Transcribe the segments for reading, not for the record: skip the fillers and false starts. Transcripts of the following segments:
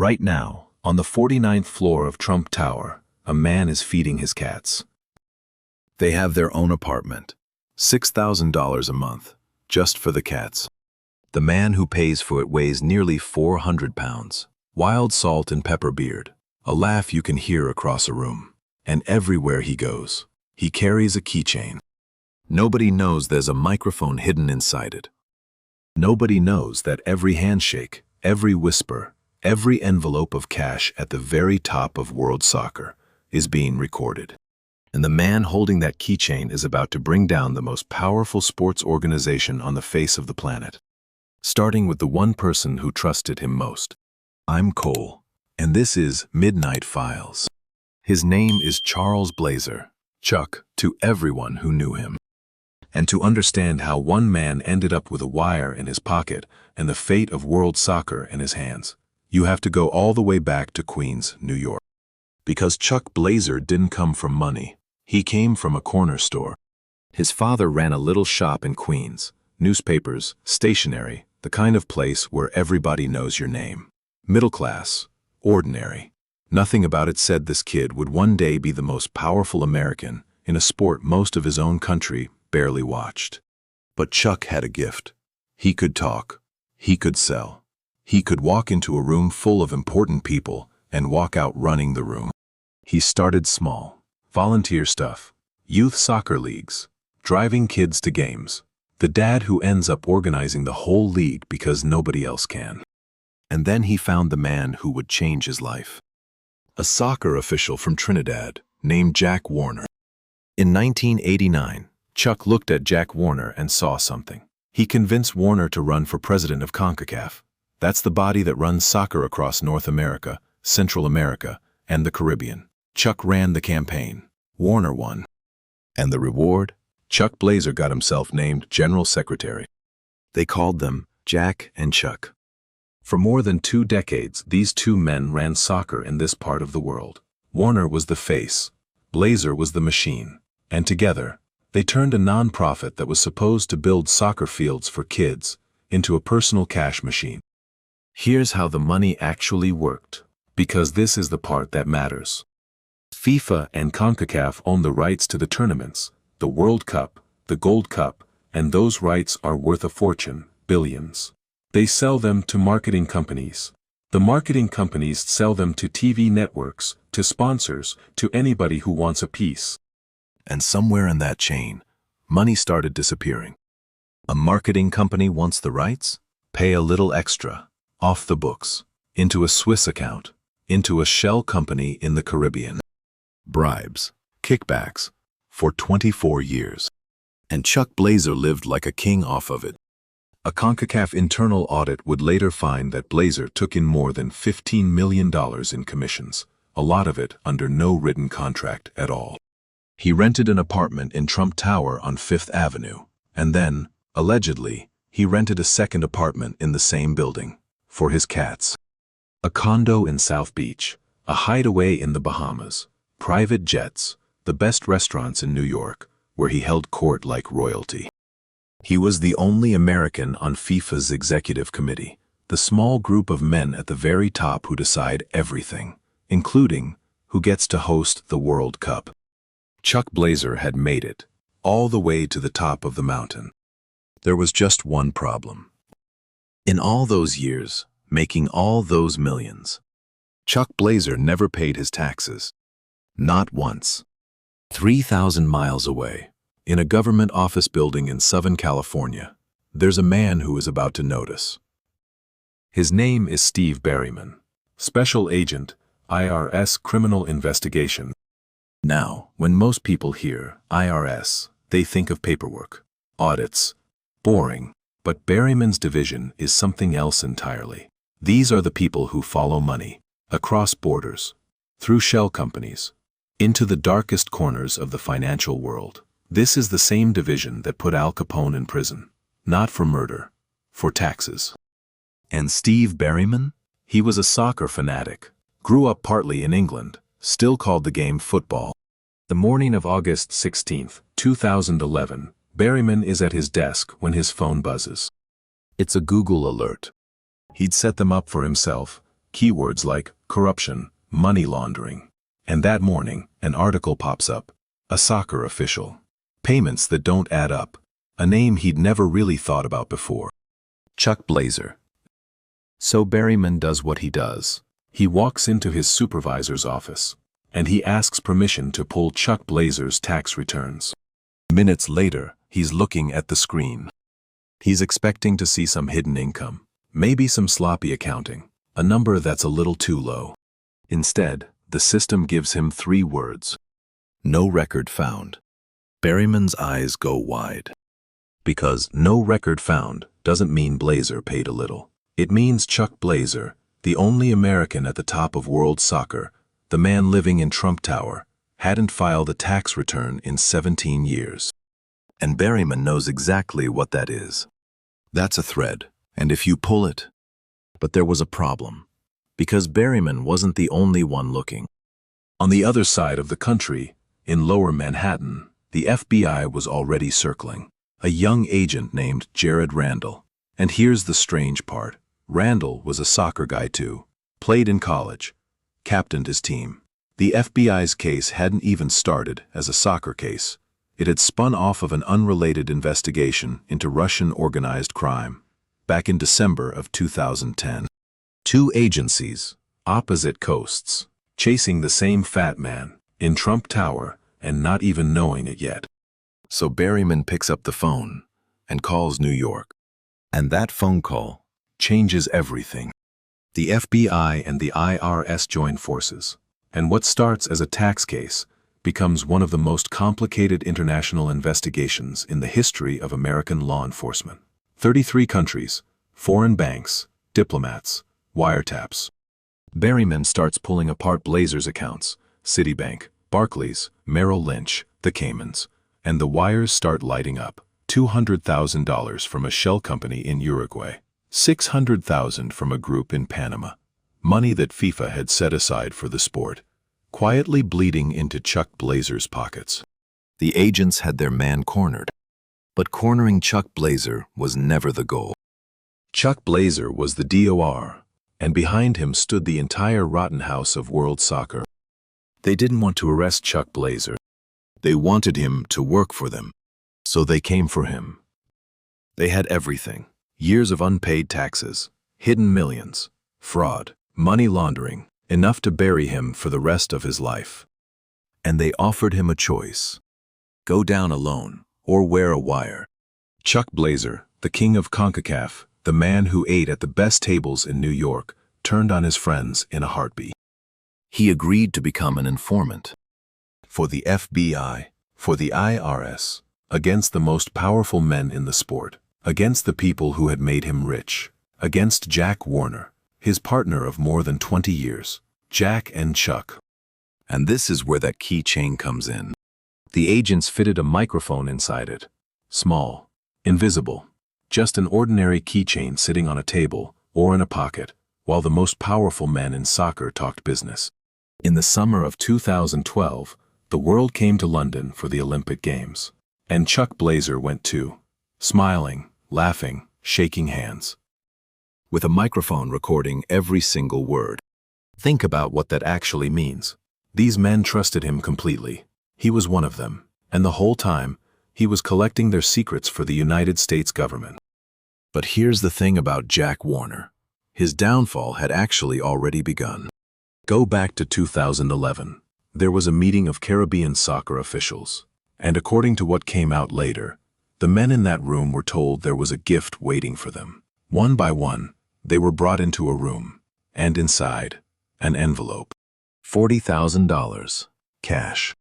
Right now, on the 49th floor of Trump Tower, a man is feeding his cats. They have their own apartment. $6,000 a month, just for the cats. The man who pays for it weighs nearly 400 pounds. Wild salt and pepper beard, a laugh you can hear across a room. And everywhere he goes, he carries a keychain. Nobody knows there's a microphone hidden inside it. Nobody knows that every handshake, every whisper, every envelope of cash at the very top of world soccer is being recorded. And the man holding that keychain is about to bring down the most powerful sports organization on the face of the planet. Starting with the one person who trusted him most. I'm Cole, and this is Midnight Files. His name is Charles Blazer, Chuck, to everyone who knew him. And to understand how one man ended up with a wire in his pocket and the fate of world soccer in his hands, you have to go all the way back to Queens, New York. Because Chuck Blazer didn't come from money. He came from a corner store. His father ran a little shop in Queens, newspapers, stationery, the kind of place where everybody knows your name. Middle class, ordinary. Nothing about it said this kid would one day be the most powerful American in a sport most of his own country barely watched. But Chuck had a gift. He could talk. He could sell. He could walk into a room full of important people and walk out running the room. He started small. Volunteer stuff, youth soccer leagues, driving kids to games. The dad who ends up organizing the whole league because nobody else can. And then he found the man who would change his life. A soccer official from Trinidad named Jack Warner. In 1989, Chuck looked at Jack Warner and saw something. He convinced Warner to run for president of CONCACAF. That's the body that runs soccer across North America, Central America, and the Caribbean. Chuck ran the campaign. Warner won. And the reward? Chuck Blazer got himself named General Secretary. They called them Jack and Chuck. For more than 2 decades, these two men ran soccer in this part of the world. Warner was the face. Blazer was the machine. And together, they turned a non-profit that was supposed to build soccer fields for kids into a personal cash machine. Here's how the money actually worked, because this is the part that matters. FIFA and CONCACAF own the rights to the tournaments, the World Cup, the Gold Cup, and those rights are worth a fortune, billions. They sell them to marketing companies. The marketing companies sell them to TV networks, to sponsors, to anybody who wants a piece. And somewhere in that chain, money started disappearing. A marketing company wants the rights? Pay a little extra, off the books, into a Swiss account, into a shell company in the Caribbean. Bribes, kickbacks, for 24 years. And Chuck Blazer lived like a king off of it. A CONCACAF internal audit would later find that Blazer took in more than $15 million in commissions, a lot of it under no written contract at all. He rented an apartment in Trump Tower on 5th Avenue, and then, allegedly, he rented a second apartment in the same building, for his cats. A condo in South Beach, a hideaway in the Bahamas, private jets, the best restaurants in New York, where he held court like royalty. He was the only American on FIFA's executive committee, the small group of men at the very top who decide everything, including who gets to host the World Cup. Chuck Blazer had made it, all the way to the top of the mountain. There was just one problem. In all those years, making all those millions, Chuck Blazer never paid his taxes. Not once. 3,000 miles away, in a government office building in Southern California, there's a man who is about to notice. His name is Steve Berryman, Special Agent, IRS Criminal Investigation. Now, when most people hear IRS, they think of paperwork, audits, boring, but Berryman's division is something else entirely. These are the people who follow money, across borders, through shell companies, into the darkest corners of the financial world. This is the same division that put Al Capone in prison, not for murder, for taxes. And Steve Berryman? He was a soccer fanatic, grew up partly in England, still called the game football. The morning of August 16, 2011, Berryman is at his desk when his phone buzzes. It's a Google alert. He'd set them up for himself, keywords like corruption, money laundering. And that morning, an article pops up. A soccer official. Payments that don't add up. A name he'd never really thought about before. Chuck Blatter. So Berryman does what he does. He walks into his supervisor's office, and he asks permission to pull Chuck Blatter's tax returns. Minutes later, he's looking at the screen. He's expecting to see some hidden income, maybe some sloppy accounting, a number that's a little too low. Instead, the system gives him 3 words. No record found. Berryman's eyes go wide. Because no record found doesn't mean Blatter paid a little. It means Chuck Blatter, the only American at the top of world soccer, the man living in Trump Tower, hadn't filed a tax return in 17 years. And Berryman knows exactly what that is. That's a thread, and if you pull it... But there was a problem, because Berryman wasn't the only one looking. On the other side of the country, in Lower Manhattan, the FBI was already circling. A young agent named Jared Randall. And here's the strange part. Randall was a soccer guy too. Played in college. Captained his team. The FBI's case hadn't even started as a soccer case. It had spun off of an unrelated investigation into Russian organized crime. Back in December of 2010. 2 agencies, opposite coasts, chasing the same fat man, in Trump Tower, and not even knowing it yet. So Berryman picks up the phone and calls New York. And that phone call changes everything. The FBI and the IRS join forces, and what starts as a tax case becomes one of the most complicated international investigations in the history of American law enforcement. 33 countries, foreign banks, diplomats, wiretaps. Berryman starts pulling apart Blatter's accounts, Citibank, Barclays, Merrill Lynch, the Caymans, and the wires start lighting up. $200,000 from a shell company in Uruguay, $600,000 from a group in Panama. Money that FIFA had set aside for the sport, quietly bleeding into Chuck Blatter's pockets. The agents had their man cornered. But cornering Chuck Blatter was never the goal. Chuck Blatter was the DOR, and behind him stood the entire rotten house of world soccer. They didn't want to arrest Chuck Blatter. They wanted him to work for them. So they came for him. They had everything. Years of unpaid taxes, hidden millions, fraud, money laundering, enough to bury him for the rest of his life. And they offered him a choice. Go down alone, or wear a wire. Chuck Blatter, the king of CONCACAF, the man who ate at the best tables in New York, turned on his friends in a heartbeat. He agreed to become an informant. For the FBI, for the IRS, against the most powerful men in the sport, against the people who had made him rich, against Jack Warner, his partner of more than 20 years, Jack and Chuck. And this is where that keychain comes in. The agents fitted a microphone inside it. Small, invisible, just an ordinary keychain sitting on a table or in a pocket, while the most powerful men in soccer talked business. In the summer of 2012, the world came to London for the Olympic Games, and Chuck Blatter went too, smiling, laughing, shaking hands, with a microphone recording every single word. Think about what that actually means. These men trusted him completely. He was one of them, and the whole time, he was collecting their secrets for the United States government. But here's the thing about Jack Warner. His downfall had actually already begun. Go back to 2011. There was a meeting of Caribbean soccer officials, and according to what came out later, the men in that room were told there was a gift waiting for them. One by one, they were brought into a room, and inside, an envelope. $40,000, cash.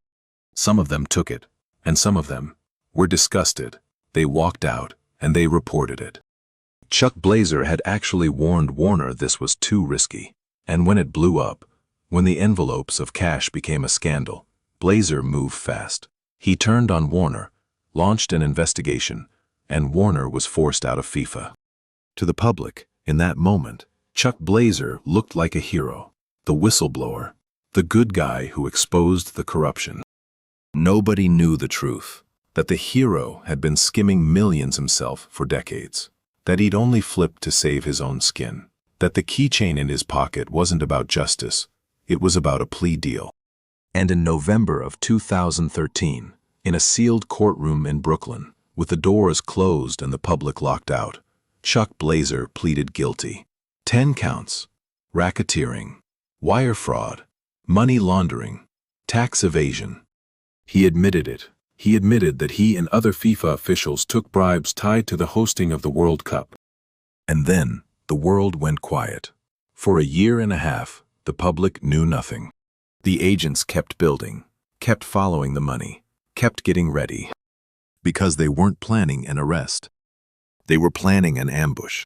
Some of them took it, and some of them were disgusted. They walked out, and they reported it. Chuck Blatter had actually warned Warner this was too risky, and when it blew up, when the envelopes of cash became a scandal, Blatter moved fast. He turned on Warner, launched an investigation, and Warner was forced out of FIFA. To the public, in that moment, Chuck Blatter looked like a hero, the whistleblower, the good guy who exposed the corruption. Nobody knew the truth, that the hero had been skimming millions himself for decades, that he'd only flipped to save his own skin. that the keychain in his pocket wasn't about justice, it was about a plea deal. And in November of 2013, in a sealed courtroom in Brooklyn, with the doors closed and the public locked out, Chuck Blazer pleaded guilty. 10 counts: racketeering, wire fraud, money laundering, tax evasion. He admitted it. He admitted that he and other FIFA officials took bribes tied to the hosting of the World Cup. And then the world went quiet. For a year and a half, the public knew nothing. The agents kept building, kept following the money, kept getting ready. Because they weren't planning an arrest. They were planning an ambush.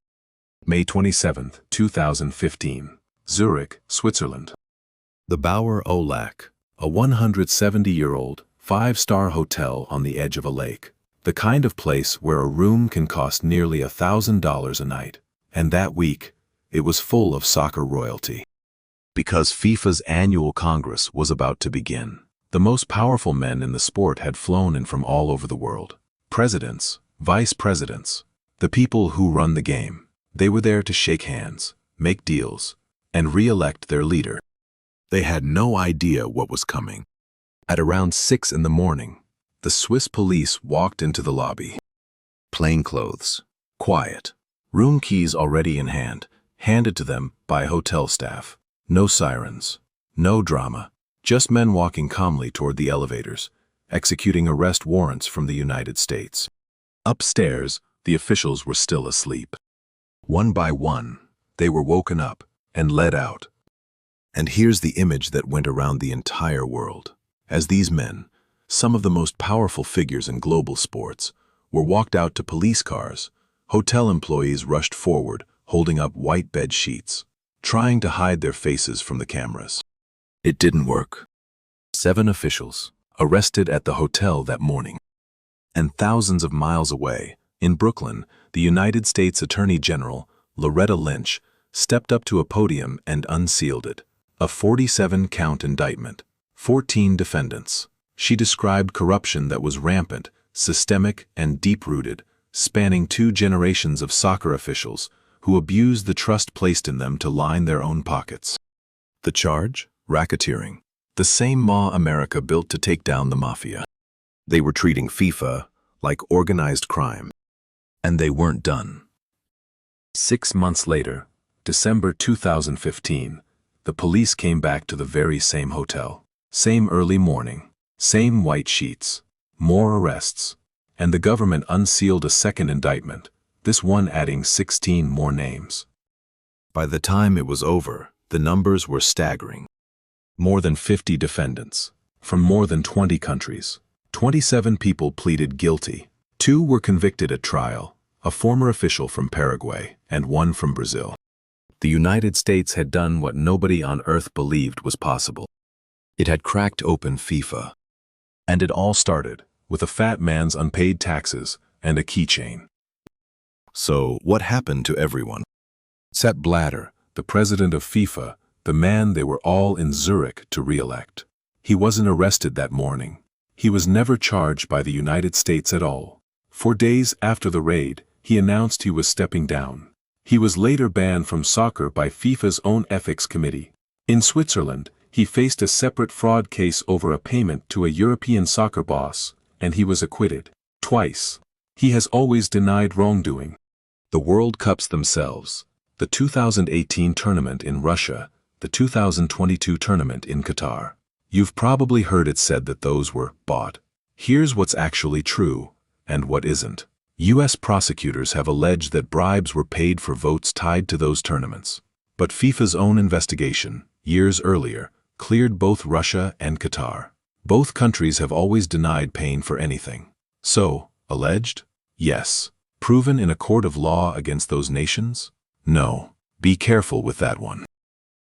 May 27, 2015, Zurich, Switzerland. The Bauer Olac, a 170-year-old, 5-star hotel on the edge of a lake. The kind of place where a room can cost nearly $1,000 a night. And that week, it was full of soccer royalty. Because FIFA's annual Congress was about to begin. The most powerful men in the sport had flown in from all over the world. Presidents, vice presidents, the people who run the game. They were there to shake hands, make deals, and re-elect their leader. They had no idea what was coming. At around 6 in the morning, the Swiss police walked into the lobby. Plain clothes, quiet, room keys already in hand, handed to them by hotel staff. No sirens, no drama, just men walking calmly toward the elevators, executing arrest warrants from the United States. Upstairs, the officials were still asleep. One by one, they were woken up and led out. And here's the image that went around the entire world. As these men, some of the most powerful figures in global sports, were walked out to police cars, hotel employees rushed forward, holding up white bed sheets, trying to hide their faces from the cameras. It didn't work. 7 officials arrested at the hotel that morning. And thousands of miles away, in Brooklyn, the United States Attorney General, Loretta Lynch, stepped up to a podium and unsealed it. A 47-count indictment, 14 defendants. She described corruption that was rampant, systemic, and deep-rooted, spanning 2 generations of soccer officials who abused the trust placed in them to line their own pockets. The charge? Racketeering. The same maw America built to take down the mafia. They were treating FIFA like organized crime. And they weren't done. 6 months later, December 2015, the police came back to the very same hotel. Same early morning, same white sheets, more arrests, and the government unsealed a second indictment, this one adding 16 more names. By the time it was over, the numbers were staggering. More than 50 defendants, from more than 20 countries. 27 people pleaded guilty. 2 were convicted at trial, a former official from Paraguay and 1 from Brazil. The United States had done what nobody on earth believed was possible. It had cracked open FIFA. And it all started with a fat man's unpaid taxes and a keychain. So, what happened to everyone? Sepp Blatter, the president of FIFA, the man they were all in Zurich to re-elect. He wasn't arrested that morning. He was never charged by the United States at all. 4 days after the raid, he announced he was stepping down. He was later banned from soccer by FIFA's own ethics committee. In Switzerland, he faced a separate fraud case over a payment to a European soccer boss, and he was acquitted. Twice. He has always denied wrongdoing. The World Cups themselves, the 2018 tournament in Russia, the 2022 tournament in Qatar. You've probably heard it said that those were bought. Here's what's actually true, and what isn't. U.S. prosecutors have alleged that bribes were paid for votes tied to those tournaments. But FIFA's own investigation, years earlier, cleared both Russia and Qatar. Both countries have always denied paying for anything. So, alleged? Yes. Proven in a court of law against those nations? No. Be careful with that one.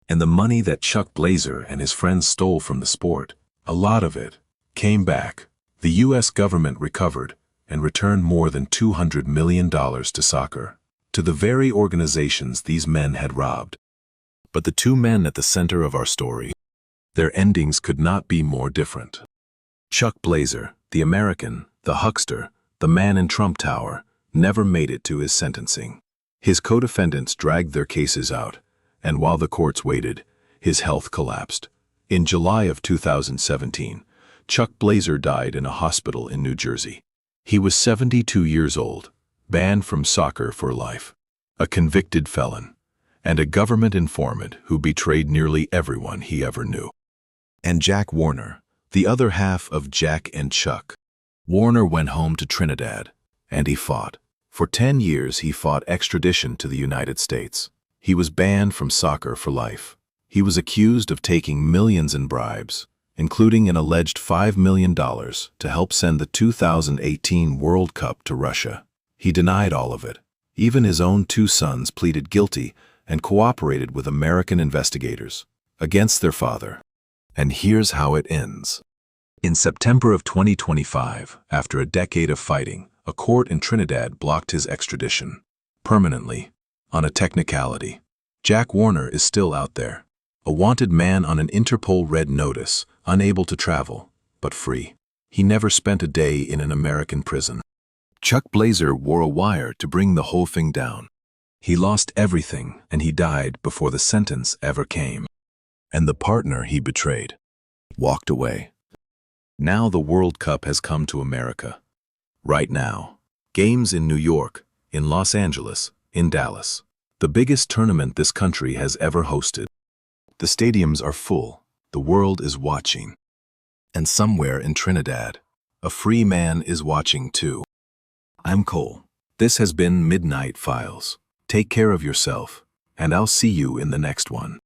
And the money that Chuck Blazer and his friends stole from the sport, a lot of it, came back. The U.S. government recovered and returned more than $200 million to soccer, to the very organizations these men had robbed. But the 2 men at the center of our story, their endings could not be more different. Chuck Blazer, the American, the huckster, the man in Trump Tower, never made it to his sentencing. His co-defendants dragged their cases out, and while the courts waited, his health collapsed. In July of 2017, Chuck Blazer died in a hospital in New Jersey. He was 72 years old, banned from soccer for life, a convicted felon, and a government informant who betrayed nearly everyone he ever knew. And Jack Warner, the other half of Jack and Chuck. Warner went home to Trinidad, and he fought. For 10 years he fought extradition to the United States. He was banned from soccer for life. He was accused of taking millions in bribes, including an alleged $5 million to help send the 2018 World Cup to Russia. He denied all of it. Even his own 2 sons pleaded guilty and cooperated with American investigators against their father. And here's how it ends. In September of 2025, after a decade of fighting, a court in Trinidad blocked his extradition permanently on a technicality. Jack Warner is still out there, a wanted man on an Interpol red notice, unable to travel, but free. He never spent a day in an American prison. Chuck Blazer wore a wire to bring the whole thing down. He lost everything, and he died before the sentence ever came. And the partner he betrayed walked away. Now the World Cup has come to America. Right now. Games in New York, in Los Angeles, in Dallas. The biggest tournament this country has ever hosted. The stadiums are full. The world is watching. And somewhere in Trinidad, a free man is watching too. I'm Cole. This has been Midnight Files. Take care of yourself, and I'll see you in the next one.